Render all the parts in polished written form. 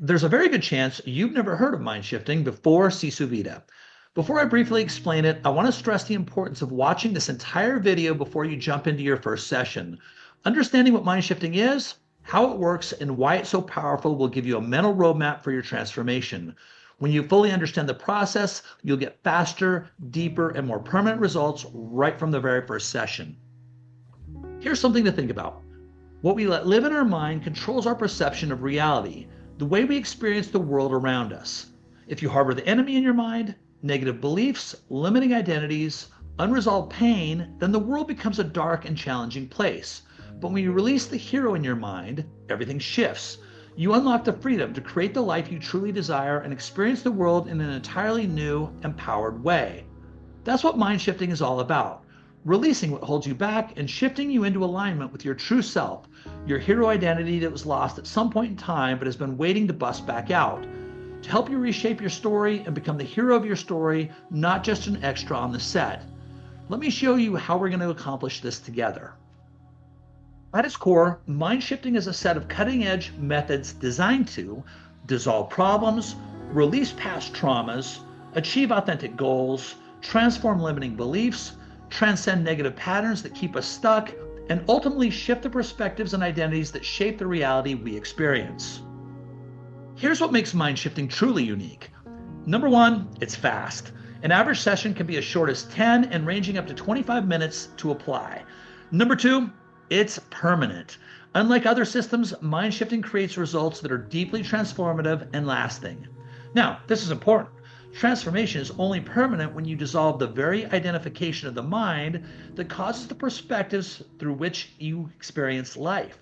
There's a very good chance you've never heard of mind shifting before Sisu Vida. Before I briefly explain it, I want to stress the importance of watching this entire video before you jump into your first session. Understanding what mind shifting is, how it works, and why it's so powerful will give you a mental roadmap for your transformation. When you fully understand the process, you'll get faster, deeper, and more permanent results right from the very first session. Here's something to think about. What we let live in our mind controls our perception of reality, the way we experience the world around us. If you harbor the enemy in your mind, negative beliefs, limiting identities, unresolved pain, then the world becomes a dark and challenging place. But when you release the hero in your mind, everything shifts. You unlock the freedom to create the life you truly desire and experience the world in an entirely new, empowered way. That's what mind shifting is all about. Releasing what holds you back and shifting you into alignment with your true self, your hero identity that was lost at some point in time but has been waiting to bust back out. To help you reshape your story and become the hero of your story, not just an extra on the set. Let me show you how we're going to accomplish this together. At its core, mind shifting is a set of cutting-edge methods designed to dissolve problems, release past traumas, achieve authentic goals, transform limiting beliefs, transcend negative patterns that keep us stuck, and ultimately shift the perspectives and identities that shape the reality we experience. Here's what makes mind shifting truly unique. Number one, it's fast. An average session can be as short as 10 and ranging up to 25 minutes to apply. Number two, it's permanent. Unlike other systems, mind shifting creates results that are deeply transformative and lasting. Now, this is important. Transformation is only permanent when you dissolve the very identification of the mind that causes the perspectives through which you experience life.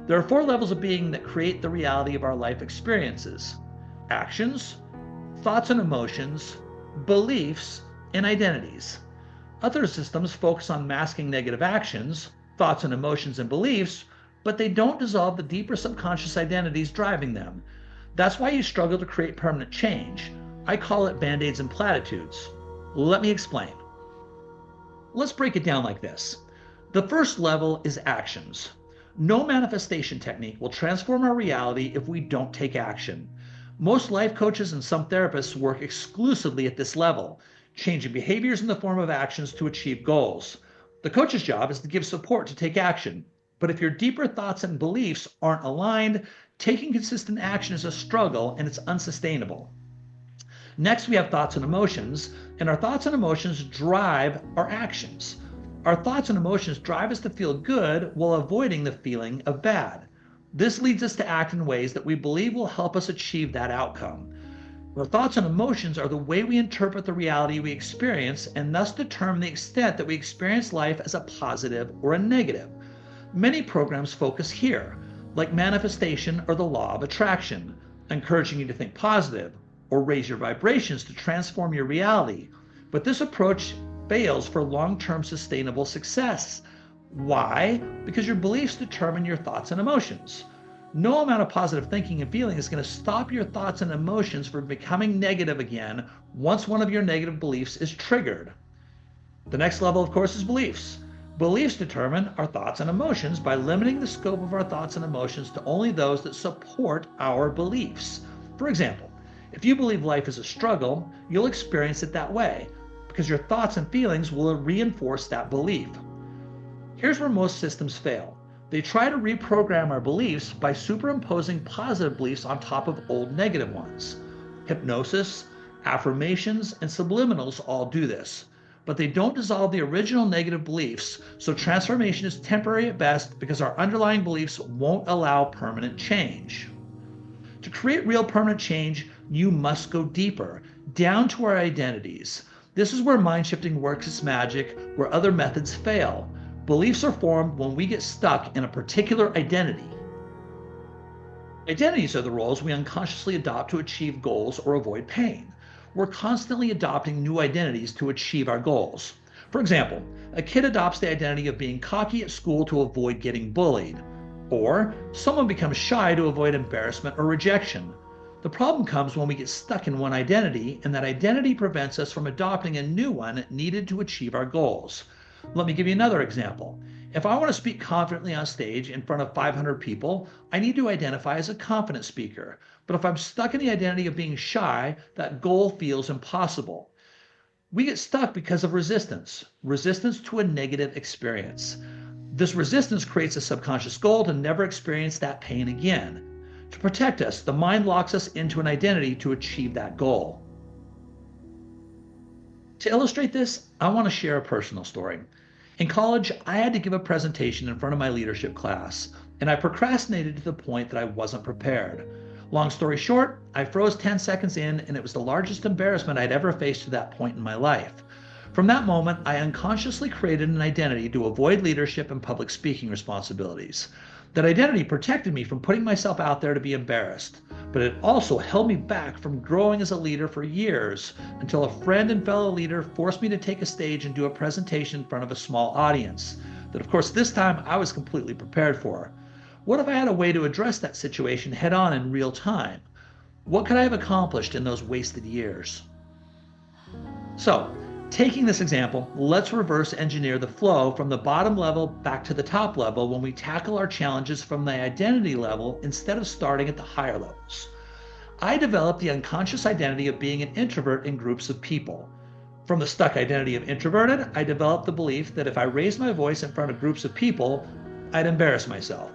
There are four levels of being that create the reality of our life experiences: actions, thoughts and emotions, beliefs, and identities. Other systems focus on masking negative actions, thoughts and emotions and beliefs, but they don't dissolve the deeper subconscious identities driving them. That's why you struggle to create permanent change. I call it band-aids and platitudes. Let me explain. Let's break it down like this. The first level is actions. No manifestation technique will transform our reality if we don't take action. Most life coaches and some therapists work exclusively at this level, changing behaviors in the form of actions to achieve goals. The coach's job is to give support to take action. But if your deeper thoughts and beliefs aren't aligned, taking consistent action is a struggle and it's unsustainable. Next, we have thoughts and emotions, and our thoughts and emotions drive our actions. Our thoughts and emotions drive us to feel good while avoiding the feeling of bad. This leads us to act in ways that we believe will help us achieve that outcome. Our thoughts and emotions are the way we interpret the reality we experience and thus determine the extent that we experience life as a positive or a negative. Many programs focus here, like manifestation or the law of attraction, encouraging you to think positive or raise your vibrations to transform your reality. But this approach fails for long-term sustainable success. Why? Because your beliefs determine your thoughts and emotions. No amount of positive thinking and feeling is going to stop your thoughts and emotions from becoming negative again once one of your negative beliefs is triggered. The next level, of course, is beliefs. Beliefs determine our thoughts and emotions by limiting the scope of our thoughts and emotions to only those that support our beliefs. For example, if you believe life is a struggle, you'll experience it that way, because your thoughts and feelings will reinforce that belief. Here's where most systems fail. They try to reprogram our beliefs by superimposing positive beliefs on top of old negative ones. Hypnosis, affirmations, and subliminals all do this, but they don't dissolve the original negative beliefs, so transformation is temporary at best because our underlying beliefs won't allow permanent change. To create real permanent change, you must go deeper, down to our identities. This is where mind shifting works its magic, where other methods fail. Beliefs are formed when we get stuck in a particular identity. Identities are the roles we unconsciously adopt to achieve goals or avoid pain. We're constantly adopting new identities to achieve our goals. For example, a kid adopts the identity of being cocky at school to avoid getting bullied. Or someone becomes shy to avoid embarrassment or rejection. The problem comes when we get stuck in one identity, and that identity prevents us from adopting a new one needed to achieve our goals. Let me give you another example. If I want to speak confidently on stage in front of 500 people, I need to identify as a confident speaker. But if I'm stuck in the identity of being shy, that goal feels impossible. We get stuck because of resistance to a negative experience. This resistance creates a subconscious goal to never experience that pain again. To protect us, the mind locks us into an identity to achieve that goal. To illustrate this, I want to share a personal story. In college, I had to give a presentation in front of my leadership class, and I procrastinated to the point that I wasn't prepared. Long story short, I froze 10 seconds in, and it was the largest embarrassment I'd ever faced to that point in my life. From that moment, I unconsciously created an identity to avoid leadership and public speaking responsibilities. That identity protected me from putting myself out there to be embarrassed, but it also held me back from growing as a leader for years until a friend and fellow leader forced me to take a stage and do a presentation in front of a small audience that, of course, this time I was completely prepared for. What if I had a way to address that situation head on in real time? What could I have accomplished in those wasted years? So, taking this example, let's reverse engineer the flow from the bottom level back to the top level when we tackle our challenges from the identity level instead of starting at the higher levels. I developed the unconscious identity of being an introvert in groups of people. From the stuck identity of introverted, I developed the belief that if I raised my voice in front of groups of people, I'd embarrass myself.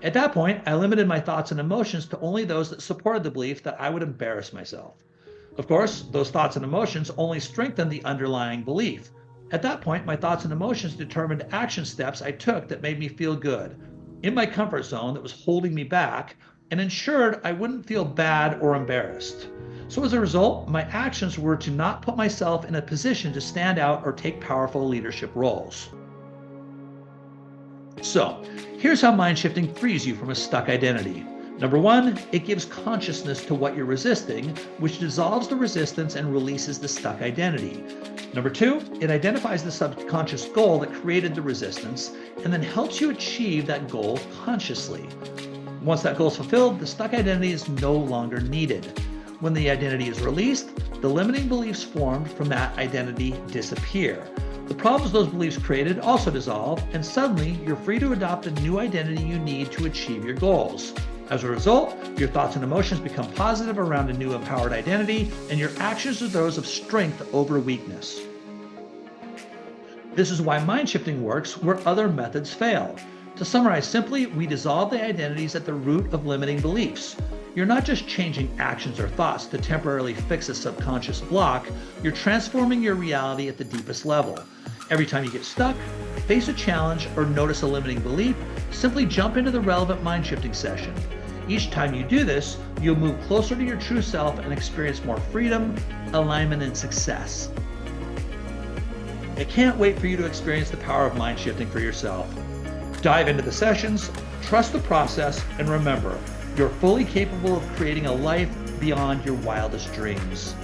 At that point, I limited my thoughts and emotions to only those that supported the belief that I would embarrass myself. Of course, those thoughts and emotions only strengthened the underlying belief. At that point, my thoughts and emotions determined action steps I took that made me feel good, in my comfort zone that was holding me back, and ensured I wouldn't feel bad or embarrassed. So as a result, my actions were to not put myself in a position to stand out or take powerful leadership roles. So, here's how mind shifting frees you from a stuck identity. Number one, it gives consciousness to what you're resisting, which dissolves the resistance and releases the stuck identity. Number two, it identifies the subconscious goal that created the resistance and then helps you achieve that goal consciously. Once that goal is fulfilled, the stuck identity is no longer needed. When the identity is released, the limiting beliefs formed from that identity disappear. The problems those beliefs created also dissolve, and suddenly you're free to adopt a new identity you need to achieve your goals. As a result, your thoughts and emotions become positive around a new empowered identity, and your actions are those of strength over weakness. This is why mind shifting works where other methods fail. To summarize simply, we dissolve the identities at the root of limiting beliefs. You're not just changing actions or thoughts to temporarily fix a subconscious block, you're transforming your reality at the deepest level. Every time you get stuck, face a challenge, or notice a limiting belief, simply jump into the relevant mind shifting session. Each time you do this, you'll move closer to your true self and experience more freedom, alignment, and success. I can't wait for you to experience the power of mind shifting for yourself. Dive into the sessions, trust the process, and remember, you're fully capable of creating a life beyond your wildest dreams.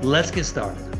Let's get started.